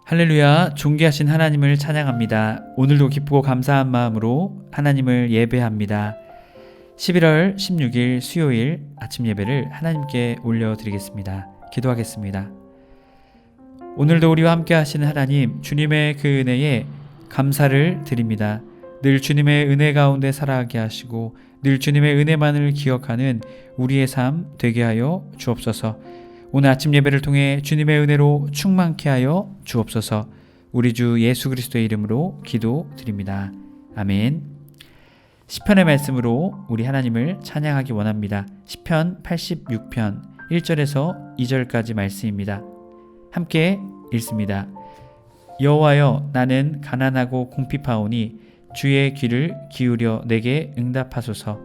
할렐루야, 존귀하신 하나님을 찬양합니다. 오늘도 기쁘고 감사한 마음으로 하나님을 예배합니다. 11월 16일 수요일 아침 예배를 하나님께 올려드리겠습니다. 기도하겠습니다. 오늘도 우리와 함께 하시는 하나님, 주님의 그 은혜에 감사를 드립니다. 늘 주님의 은혜 가운데 살아가게 하시고 늘 주님의 은혜만을 기억하는 우리의 삶 되게 하여 주옵소서. 오늘 아침 예배를 통해 주님의 은혜로 충만케 하여 주옵소서. 우리 주 예수 그리스도의 이름으로 기도드립니다. 아멘. 시편의 말씀으로 우리 하나님을 찬양하기 원합니다. 시편 86편 1절에서 2절까지 말씀입니다. 함께 읽습니다. 여호와여, 나는 가난하고 궁핍하오니 주의 귀를 기울여 내게 응답하소서.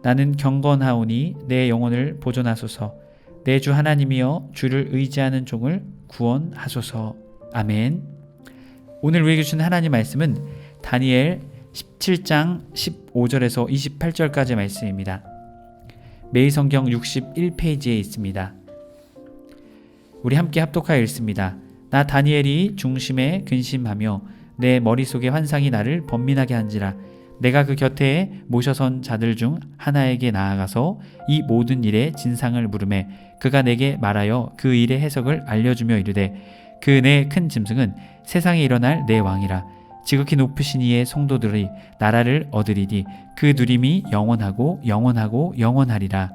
나는 경건하오니 내 영혼을 보존하소서. 내 주 하나님이여, 주를 의지하는 종을 구원하소서. 아멘. 오늘 우리에게 주신 하나님 말씀은 다니엘 17장 15절에서 28절까지 말씀입니다. 매일성경 61페이지에 있습니다. 우리 함께 합독하여 읽습니다. 나 다니엘이 중심에 근심하며 내 머릿속의 환상이 나를 번민하게 한지라. 내가 그 곁에 모셔선 자들 중 하나에게 나아가서 이 모든 일의 진상을 물으매 그가 내게 말하여 그 일의 해석을 알려주며 이르되, 그 내 큰 짐승은 세상에 일어날 내 왕이라. 지극히 높으신 이의 성도들이 나라를 얻으리니 그 누림이 영원하고 영원하고 영원하리라.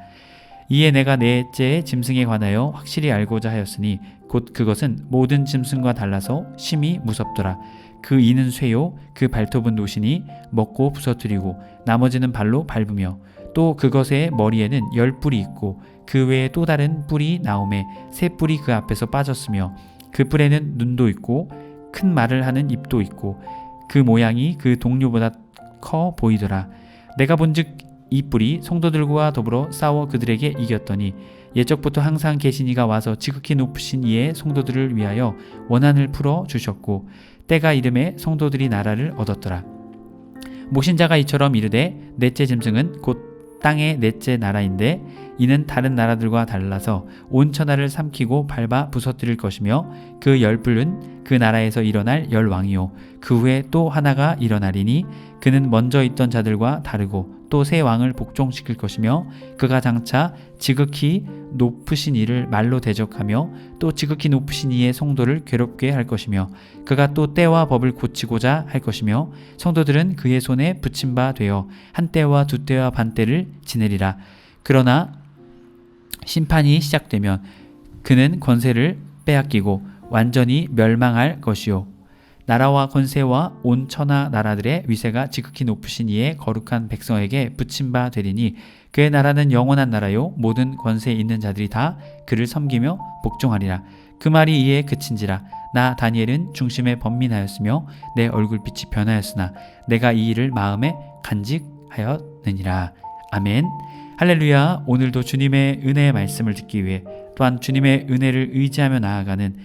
이에 내가 넷째 짐승에 관하여 확실히 알고자 하였으니 곧 그것은 모든 짐승과 달라서 심히 무섭더라. 그 이는 쇠요, 그 발톱은 노시니 먹고 부서뜨리고 나머지는 발로 밟으며, 또 그것의 머리에는 10뿔이 있고 그 외에 또 다른 뿔이 나오매 3뿔이 그 앞에서 빠졌으며, 그 뿔에는 눈도 있고 큰 말을 하는 입도 있고 그 모양이 그 동료보다 커 보이더라. 내가 본즉 이 뿔이 성도들과 더불어 싸워 그들에게 이겼더니 옛적부터 항상 계신 이가 와서 지극히 높으신 이의 성도들을 위하여 원한을 풀어 주셨고 때가 이름에 성도들이 나라를 얻었더라. 모신자가 이처럼 이르되, 넷째 짐승은 곧 땅의 넷째 나라인데 이는 다른 나라들과 달라서 온 천하를 삼키고 밟아 부서뜨릴 것이며, 그 10뿔은 그 나라에서 일어날 10왕이요 그 후에 또 하나가 일어나리니 그는 먼저 있던 자들과 다르고 또 새 왕을 복종시킬 것이며, 그가 장차 지극히 높으신 이를 말로 대적하며 또 지극히 높으신 이의 성도를 괴롭게 할 것이며, 그가 또 때와 법을 고치고자 할 것이며, 성도들은 그의 손에 붙임 바 되어 한 때와 두 때와 반 때를 지내리라. 그러나 심판이 시작되면 그는 권세를 빼앗기고 완전히 멸망할 것이요 나라와 권세와 온 천하 나라들의 위세가 지극히 높으신 이의 거룩한 백성에게 붙임 바 되리니 그의 나라는 영원한 나라요 모든 권세에 있는 자들이 다 그를 섬기며 복종하리라. 그 말이 이에 그친지라. 나 다니엘은 중심에 번민하였으며 내 얼굴빛이 변하였으나 내가 이 일을 마음에 간직하였느니라. 아멘. 할렐루야. 오늘도 주님의 은혜의 말씀을 듣기 위해, 또한 주님의 은혜를 의지하며 나아가는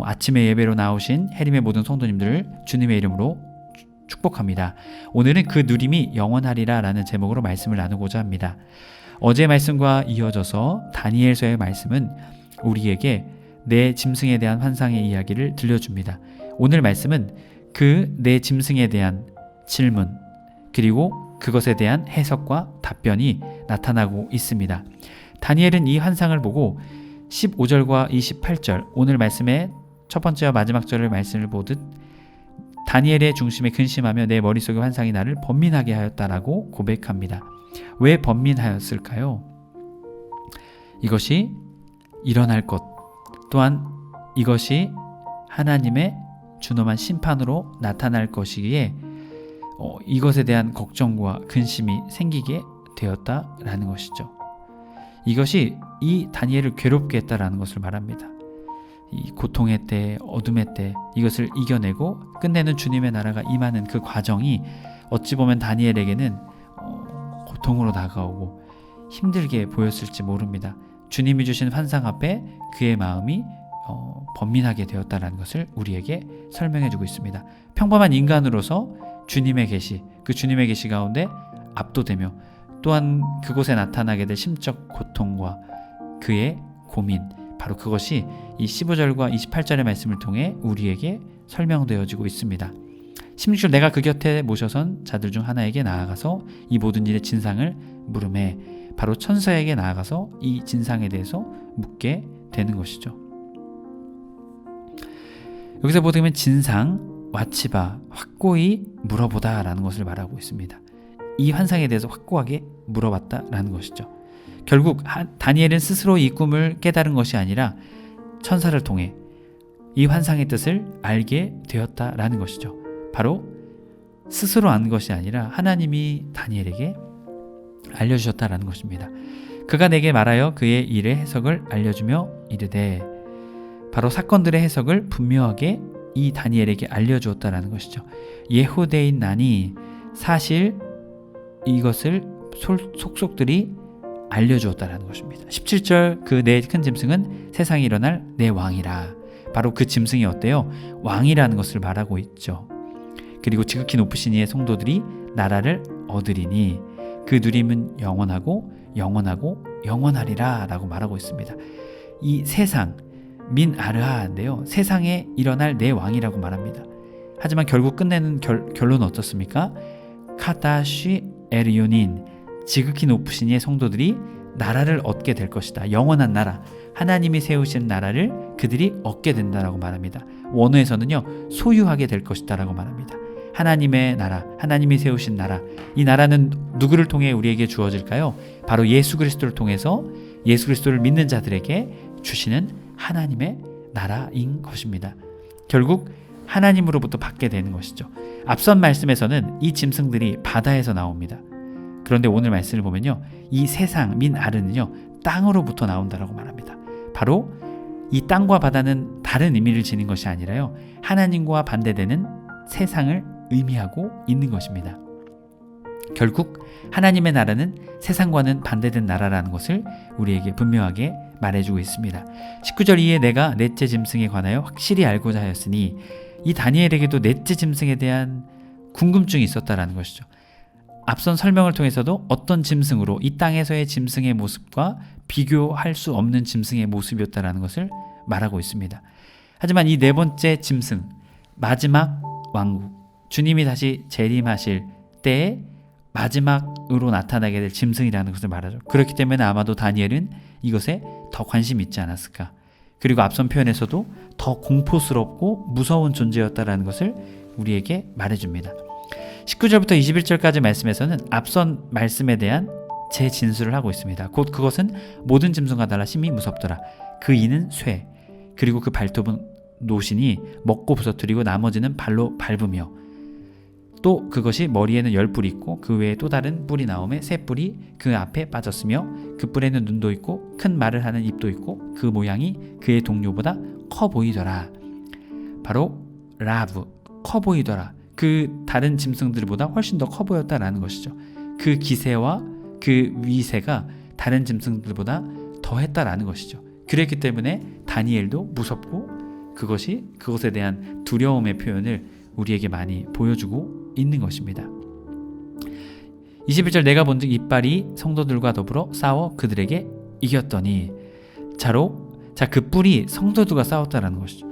아침의 예배로 나오신 해림의 모든 성도님들을 주님의 이름으로 축복합니다. 오늘은 그 누림이 영원하리라 라는 제목으로 말씀을 나누고자 합니다. 어제 말씀과 이어져서 다니엘서의 말씀은 우리에게 내 짐승에 대한 환상의 이야기를 들려줍니다. 오늘 말씀은 그 내 짐승에 대한 질문 그리고 그것에 대한 해석과 답변이 나타나고 있습니다. 다니엘은 이 환상을 보고 15절과 28절, 오늘 말씀의 첫 번째와 마지막 절을 말씀을 보듯 다니엘의 중심에 근심하며 내 머릿속의 환상이 나를 번민하게 하였다라고 고백합니다. 왜 번민하였을까요? 이것이 일어날 것, 또한 이것이 하나님의 준엄한 심판으로 나타날 것이기에 이것에 대한 걱정과 근심이 생기게 되었다라는 것이죠. 이것이 이 다니엘을 괴롭게 했다라는 것을 말합니다. 이 고통의 때, 어둠의 때 이것을 이겨내고 끝내는 주님의 나라가 임하는 그 과정이 어찌 보면 다니엘에게는 고통으로 다가오고 힘들게 보였을지 모릅니다. 주님이 주신 환상 앞에 그의 마음이 번민하게 되었다라는 것을 우리에게 설명해 주고 있습니다. 평범한 인간으로서 주님의 계시, 그 주님의 계시 가운데 압도되며 또한 그곳에 나타나게 될 심적 고통과 그의 고민, 바로 그것이 이 15절과 28절의 말씀을 통해 우리에게 설명되어지고 있습니다. 16절 내가 그 곁에 모셔선 자들 중 하나에게 나아가서 이 모든 일의 진상을 물음에 바로 천사에게 나아가서 이 진상에 대해서 묻게 되는 것이죠. 여기서 보면 진상, 와치바, 확고히 물어보다 라는 것을 말하고 있습니다. 이 환상에 대해서 확고하게 물어봤다라는 것이죠. 결국 다니엘은 스스로 이 꿈을 깨달은 것이 아니라 천사를 통해 이 환상의 뜻을 알게 되었다라는 것이죠. 바로 스스로 안 것이 아니라 하나님이 다니엘에게 알려주셨다라는 것입니다. 그가 내게 말하여 그의 일의 해석을 알려주며 이르되 바로 사건들의 해석을 분명하게 이 다니엘에게 알려주었다라는 것이죠. 예후대인 난이 사실 이것을 속속들이 알려주었다라는 것입니다. 17절 그 내 큰 짐승은 세상에 일어날 내 왕이라. 바로 그 짐승이 어때요? 왕이라는 것을 말하고 있죠. 그리고 지극히 높으신 이의 성도들이 나라를 얻으리니 그 누림은 영원하고 영원하고 영원하리라 라고 말하고 있습니다. 이 세상 민 아르하인데요, 세상에 일어날 내 왕이라고 말합니다. 하지만 결국 끝내는 결론은 어떻습니까? 카다시 에리오닌 지극히 높으신 이의 성도들이 나라를 얻게 될 것이다. 영원한 나라, 하나님이 세우신 나라를 그들이 얻게 된다라고 말합니다. 원어에서는요, 소유하게 될 것이다 라고 말합니다. 하나님의 나라, 하나님이 세우신 나라, 이 나라는 누구를 통해 우리에게 주어질까요? 바로 예수 그리스도를 통해서 예수 그리스도를 믿는 자들에게 주시는 하나님의 나라인 것입니다. 결국 하나님으로부터 받게 되는 것이죠. 앞선 말씀에서는 이 짐승들이 바다에서 나옵니다. 그런데 오늘 말씀을 보면요, 이 세상 민 아르는요, 땅으로부터 나온다라고 말합니다. 바로 이 땅과 바다는 다른 의미를 지닌 것이 아니라요, 하나님과 반대되는 세상을 의미하고 있는 것입니다. 결국 하나님의 나라는 세상과는 반대된 나라라는 것을 우리에게 분명하게 말해주고 있습니다. 19절 이에 내가 넷째 짐승에 관하여 확실히 알고자 하였으니 이 다니엘에게도 넷째 짐승에 대한 궁금증이 있었다라는 것이죠. 앞선 설명을 통해서도 어떤 짐승으로 이 땅에서의 짐승의 모습과 비교할 수 없는 짐승의 모습이었다라는 것을 말하고 있습니다. 하지만 이 네 번째 짐승, 마지막 왕국, 주님이 다시 재림하실 때에 마지막으로 나타나게 될 짐승이라는 것을 말하죠. 그렇기 때문에 아마도 다니엘은 이것에 더 관심이 있지 않았을까. 그리고 앞선 표현에서도 더 공포스럽고 무서운 존재였다라는 것을 우리에게 말해줍니다. 19절부터 21절까지 말씀에서는 앞선 말씀에 대한 재진술을 하고 있습니다. 곧 그것은 모든 짐승과 달라 심히 무섭더라. 그 이는 쇠, 그리고 그 발톱은 노신이 먹고 부서뜨리고 나머지는 발로 밟으며, 또 그것이 머리에는 10뿔이 있고 그 외에 또 다른 뿔이 나오매 새 뿔이 그 앞에 빠졌으며 그 뿔에는 눈도 있고 큰 말을 하는 입도 있고 그 모양이 그의 동료보다 커 보이더라. 바로 라브, 커 보이더라. 그 다른 짐승들보다 훨씬 더 커 보였다라는 것이죠. 그 기세와 그 위세가 다른 짐승들보다 더 했다라는 것이죠. 그랬기 때문에 다니엘도 무섭고 그것에 대한 두려움의 표현을 우리에게 많이 보여주고 있는 것입니다. 21절 내가 본즉 이빨이 성도들과 더불어 싸워 그들에게 이겼더니, 그 뿔이 성도들과 싸웠다라는 것이죠.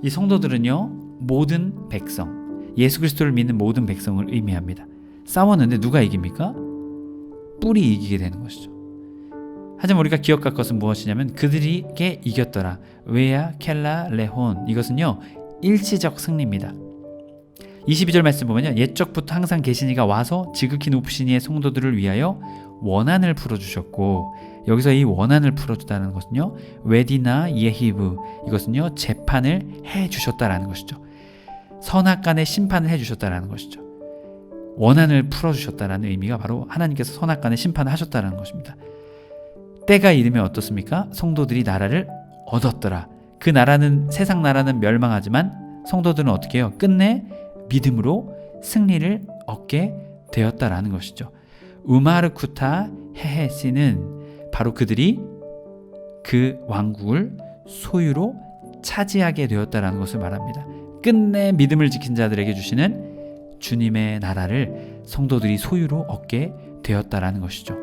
이 성도들은요, 모든 백성, 예수 그리스도를 믿는 모든 백성을 의미합니다. 싸웠는데 누가 이깁니까? 뿔이 이기게 되는 것이죠. 하지만 우리가 기억할 것은 무엇이냐면 그들에게 이겼더라. 웨야 켈라 레혼, 이것은요, 일시적 승리입니다. 22절 말씀 보면요, 옛적부터 항상 계신 이가 와서 지극히 높으신 이의 성도들을 위하여 원한을 풀어주셨고, 여기서 이 원한을 풀어주다는 것은요, 웨디나 예히브, 이것은요, 재판을 해주셨다라는 것이죠. 선악간의 심판을 해주셨다라는 것이죠. 원한을 풀어주셨다라는 의미가 바로 하나님께서 선악간의 심판을 하셨다라는 것입니다. 때가 이르면 어떻습니까? 성도들이 나라를 얻었더라. 그 나라는, 세상 나라는 멸망하지만 성도들은 어떻게 해요? 끝내 믿음으로 승리를 얻게 되었다라는 것이죠. 우마르쿠타 헤헤시는 바로 그들이 그 왕국을 소유로 차지하게 되었다라는 것을 말합니다. 끝내 믿음을 지킨 자들에게 주시는 주님의 나라를 성도들이 소유로 얻게 되었다라는 것이죠.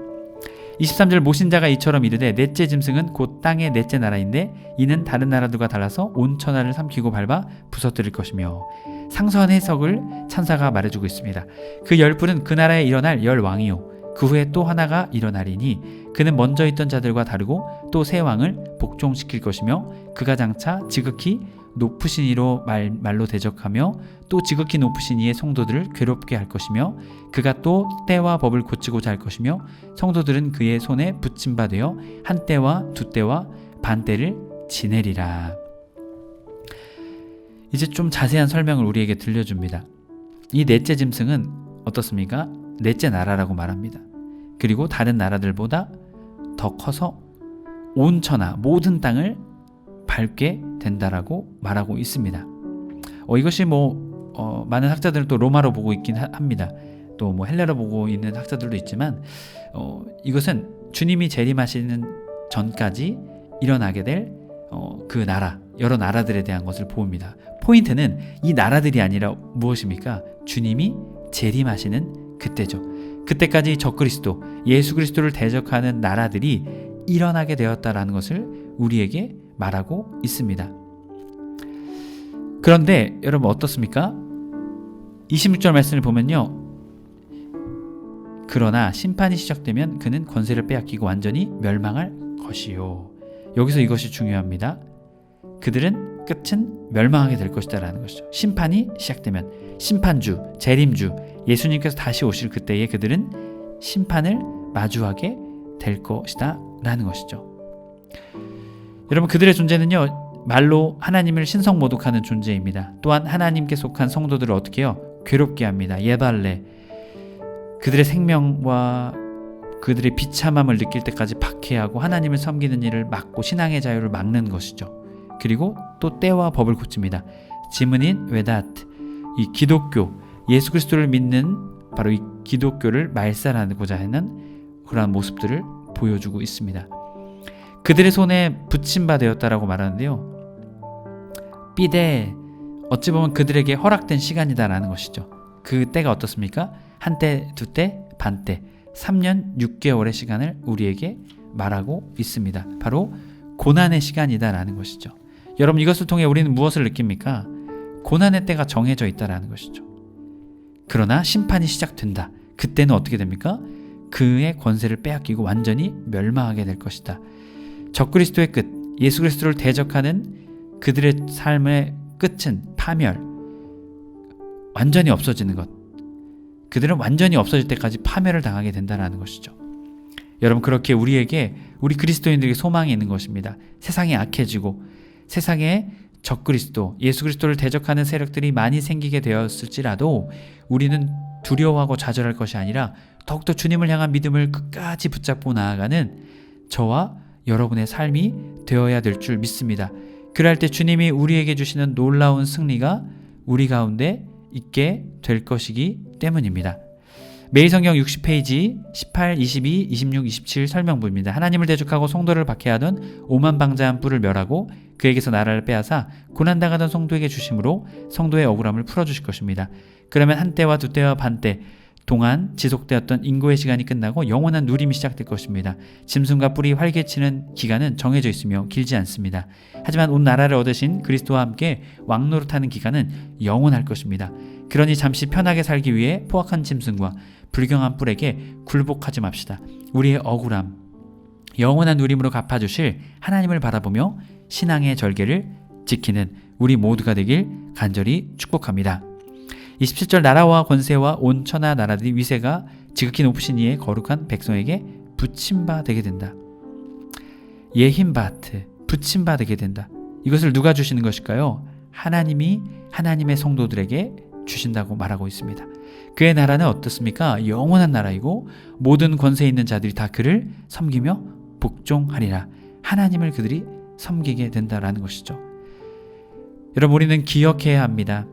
23절 모신자가 이처럼 이르되 넷째 짐승은 곧 땅의 넷째 나라인데 이는 다른 나라들과 달라서 온 천하를 삼키고 밟아 부서뜨릴 것이며 상서한 해석을 찬사가 말해주고 있습니다. 그 열불은 그 나라에 일어날 열 왕이요 그 후에 또 하나가 일어나리니 그는 먼저 있던 자들과 다르고 또 새 왕을 복종시킬 것이며 그가 장차 지극히 높으신 이로 말로 대적하며 또 지극히 높으신 이의 성도들을 괴롭게 할 것이며 그가 또 때와 법을 고치고자 할 것이며 성도들은 그의 손에 붙임바 되어 한 때와 두 때와 반 때를 지내리라. 이제 좀 자세한 설명을 우리에게 들려줍니다. 이 넷째 짐승은 어떻습니까? 넷째 나라라고 말합니다. 그리고 다른 나라들보다 더 커서 온 천하 모든 땅을 밟게 된다라고 말하고 있습니다. 이것이 많은 학자들은 또 로마로 보고 있긴 합니다. 또 헬레로 보고 있는 학자들도 있지만 이것은 주님이 재림하시는 전까지 일어나게 될 그 나라, 여러 나라들에 대한 것을 보입니다. 포인트는 이 나라들이 아니라 무엇입니까? 주님이 재림하시는 그때죠. 그때까지 적그리스도, 예수 그리스도를 대적하는 나라들이 일어나게 되었다라는 것을 우리에게 말하고 있습니다. 그런데 여러분 어떻습니까? 26절 말씀을 보면요. 그러나 심판이 시작되면 그는 권세를 빼앗기고 완전히 멸망할 것이요. 여기서 이것이 중요합니다. 그들은 끝은 멸망하게 될 것이다 라는 것이죠. 심판이 시작되면 심판주, 재림주, 예수님께서 다시 오실 그때에 그들은 심판을 마주하게 될 것이다 라는 것이죠. 여러분 그들의 존재는요 말로 하나님을 신성모독하는 존재입니다. 또한 하나님께 속한 성도들을 어떻게 해요? 괴롭게 합니다. 예발레, 그들의 생명과 그들의 비참함을 느낄 때까지 박해하고 하나님을 섬기는 일을 막고 신앙의 자유를 막는 것이죠. 그리고 또 때와 법을 고칩니다. 지문인 웨다트, 이 기독교, 예수 그리스도를 믿는 바로 이 기독교를 말살하고자 하는 그러한 모습들을 보여주고 있습니다. 그들의 손에 붙임바 되었다라고 말하는데요. 삐데, 어찌 보면 그들에게 허락된 시간이다라는 것이죠. 그 때가 어떻습니까? 한 때, 두 때, 반 때, 3년 6개월의 시간을 우리에게 말하고 있습니다. 바로 고난의 시간이다라는 것이죠. 여러분 이것을 통해 우리는 무엇을 느낍니까? 고난의 때가 정해져 있다라는 것이죠. 그러나 심판이 시작된다. 그때는 어떻게 됩니까? 그의 권세를 빼앗기고 완전히 멸망하게 될 것이다. 적그리스도의 끝, 예수 그리스도를 대적하는 그들의 삶의 끝은 파멸, 완전히 없어지는 것. 그들은 완전히 없어질 때까지 파멸을 당하게 된다는 것이죠. 여러분 그렇게 우리 그리스도인들에게 소망이 있는 것입니다. 세상이 악해지고 세상에 적그리스도, 예수 그리스도를 대적하는 세력들이 많이 생기게 되었을지라도 우리는 두려워하고 좌절할 것이 아니라 더욱더 주님을 향한 믿음을 끝까지 붙잡고 나아가는 저와 여러분의 삶이 되어야 될 줄 믿습니다. 그럴 때 주님이 우리에게 주시는 놀라운 승리가 우리 가운데 있게 될 것이기 때문입니다. 매일성경 60페이지 18, 22, 26, 27 설명부입니다. 하나님을 대적하고 성도를 박해하던 오만방자한 뿔을 멸하고 그에게서 나라를 빼앗아 고난당하던 성도에게 주심으로 성도의 억울함을 풀어주실 것입니다. 그러면 한 때와 두 때와 반 때 동안 지속되었던 인고의 시간이 끝나고 영원한 누림이 시작될 것입니다. 짐승과 뿔이 활개치는 기간은 정해져 있으며 길지 않습니다. 하지만 온 나라를 얻으신 그리스도와 함께 왕노릇하는 기간은 영원할 것입니다. 그러니 잠시 편하게 살기 위해 포악한 짐승과 불경한 뿔에게 굴복하지 맙시다. 우리의 억울함, 영원한 누림으로 갚아주실 하나님을 바라보며 신앙의 절개를 지키는 우리 모두가 되길 간절히 축복합니다. 27절 나라와 권세와 온 천하 나라들이 위세가 지극히 높으신 이의 거룩한 백성에게 붙임바 되게 된다. 예힘바트, 붙임바 되게 된다. 이것을 누가 주시는 것일까요? 하나님이 하나님의 성도들에게 주신다고 말하고 있습니다. 그의 나라는 어떻습니까? 영원한 나라이고 모든 권세 있는 자들이 다 그를 섬기며 복종하리라. 하나님을 그들이 섬기게 된다라는 것이죠. 여러분 우리는 기억해야 합니다.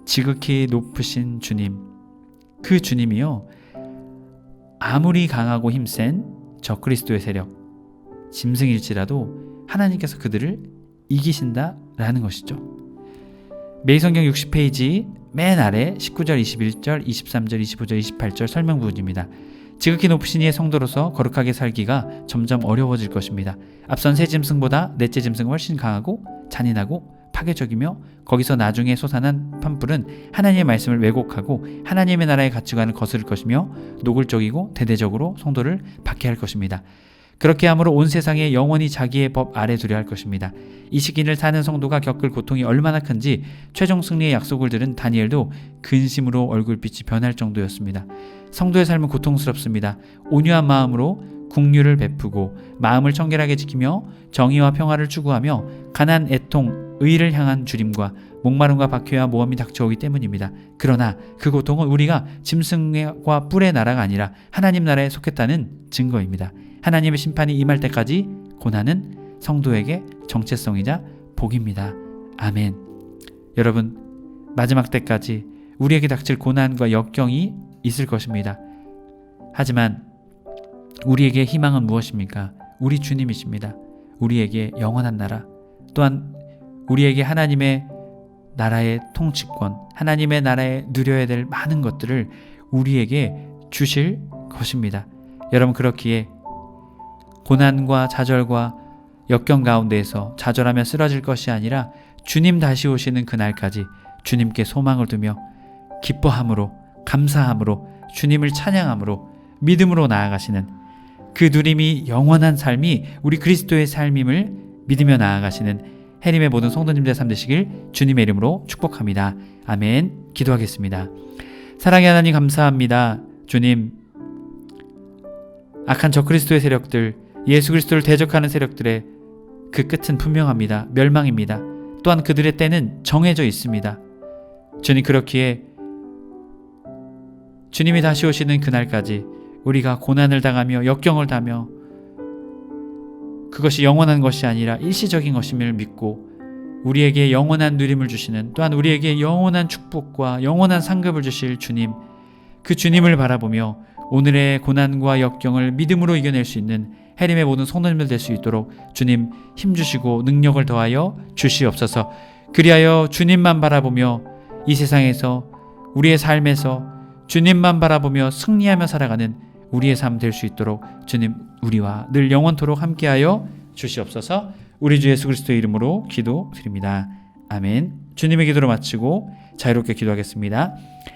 지극히 높으신 주님, 그 주님이요 아무리 강하고 힘센 적그리스도의 세력, 짐승일지라도 하나님께서 그들을 이기신다라는 것이죠. 매일성경 60페이지 맨 아래 19절, 21절, 23절, 25절, 28절 설명 부분입니다. 지극히 높으신 이의 성도로서 거룩하게 살기가 점점 어려워질 것입니다. 앞선 새 짐승보다 넷째 짐승은 훨씬 강하고 잔인하고 파괴적이며 거기서 나중에 솟아난 판불은 하나님의 말씀을 왜곡하고 하나님의 나라의 가치관을 거스를 것이며 노골적이고 대대적으로 성도를 박해할 것입니다. 그렇게 함으로 온 세상에 영원히 자기의 법 아래 두려 할 것입니다. 이 시기를 사는 성도가 겪을 고통이 얼마나 큰지 최종 승리의 약속을 들은 다니엘도 근심으로 얼굴빛이 변할 정도였습니다. 성도의 삶은 고통스럽습니다. 온유한 마음으로 국류를 베푸고 마음을 청결하게 지키며 정의와 평화를 추구하며 가난, 애통, 의를 향한 주림과 목마름과 박해와 모험이 닥쳐오기 때문입니다. 그러나 그 고통은 우리가 짐승과 뿔의 나라가 아니라 하나님 나라에 속했다는 증거입니다. 하나님의 심판이 임할 때까지 고난은 성도에게 정체성이자 복입니다. 아멘. 여러분, 마지막 때까지 우리에게 닥칠 고난과 역경이 있을 것입니다. 하지만 우리에게 희망은 무엇입니까? 우리 주님이십니다. 우리에게 영원한 나라, 또한 우리에게 하나님의 나라의 통치권, 하나님의 나라에 누려야 될 많은 것들을 우리에게 주실 것입니다. 여러분, 그렇기에 고난과 좌절과 역경 가운데에서 좌절하며 쓰러질 것이 아니라 주님 다시 오시는 그날까지 주님께 소망을 두며 기뻐함으로, 감사함으로, 주님을 찬양함으로, 믿음으로 나아가시는 그 누림이 영원한 삶이 우리 그리스도의 삶임을 믿으며 나아가시는 해림의 모든 성도님들 삶 되시길 주님의 이름으로 축복합니다. 아멘. 기도하겠습니다. 사랑의 하나님, 감사합니다. 주님, 악한 적그리스도의 세력들, 예수 그리스도를 대적하는 세력들의 그 끝은 분명합니다. 멸망입니다. 또한 그들의 때는 정해져 있습니다. 주님, 그렇기에 주님이 다시 오시는 그날까지 우리가 고난을 당하며 역경을 당하며 그것이 영원한 것이 아니라 일시적인 것임을 믿고 우리에게 영원한 누림을 주시는, 또한 우리에게 영원한 축복과 영원한 상급을 주실 주님, 그 주님을 바라보며 오늘의 고난과 역경을 믿음으로 이겨낼 수 있는 해림의 모든 성도님들 될 수 있도록 주님 힘주시고 능력을 더하여 주시옵소서. 그리하여 주님만 바라보며 이 세상에서 우리의 삶에서 주님만 바라보며 승리하며 살아가는 우리의 삶 될 수 있도록 주님 우리와 늘 영원토록 함께하여 주시옵소서. 우리 주 예수 그리스도의 이름으로 기도드립니다. 아멘. 주님의 기도를 마치고 자유롭게 기도하겠습니다.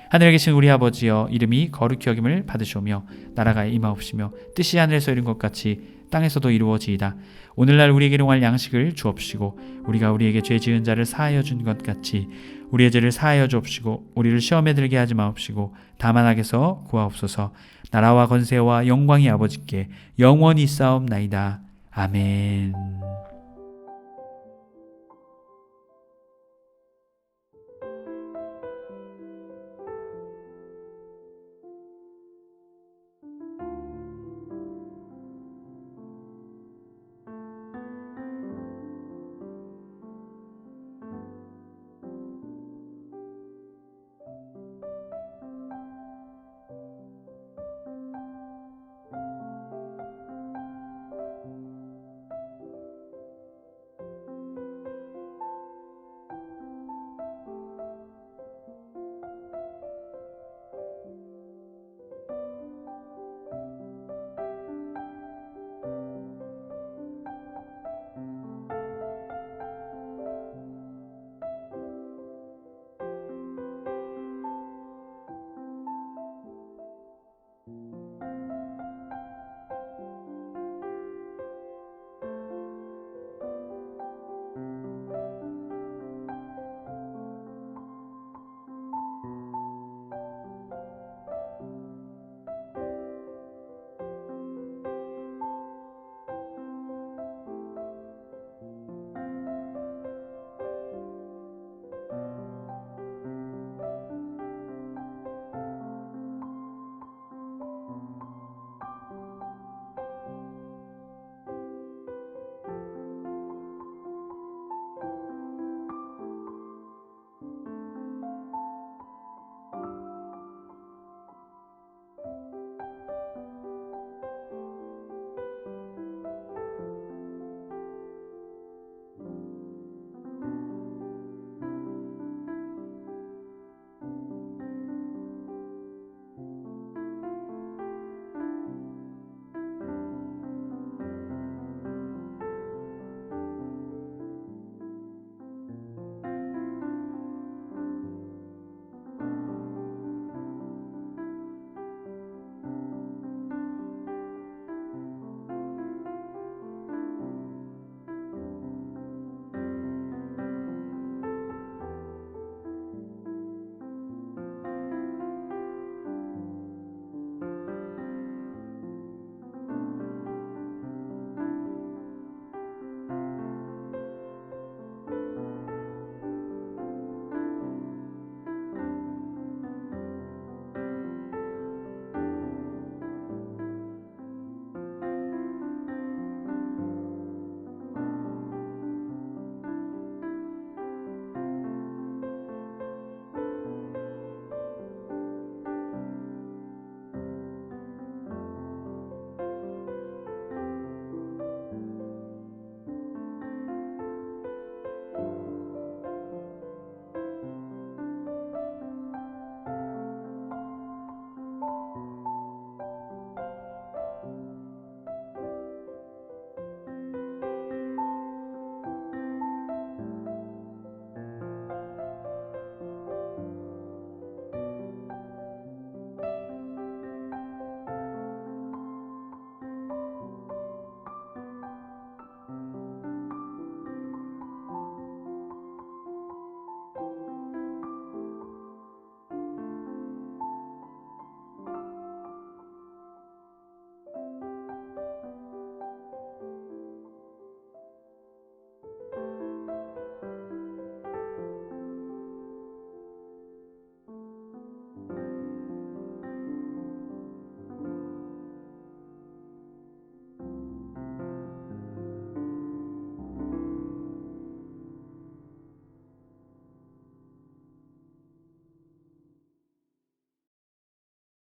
하늘에 계신 우리 아버지여, 이름이 거룩히 여김을 받으시오며 나라가 임하옵시며 뜻이 하늘에서 이룬 것 같이 땅에서도 이루어지이다. 오늘날 우리에게 일용할 양식을 주옵시고 우리가 우리에게 죄 지은 자를 사하여 준 것 같이 우리의 죄를 사하여 주옵시고 우리를 시험에 들게 하지 마옵시고 다만 악에서 구하옵소서. 나라와 권세와 영광이 아버지께 영원히 있사옵나이다. 아멘.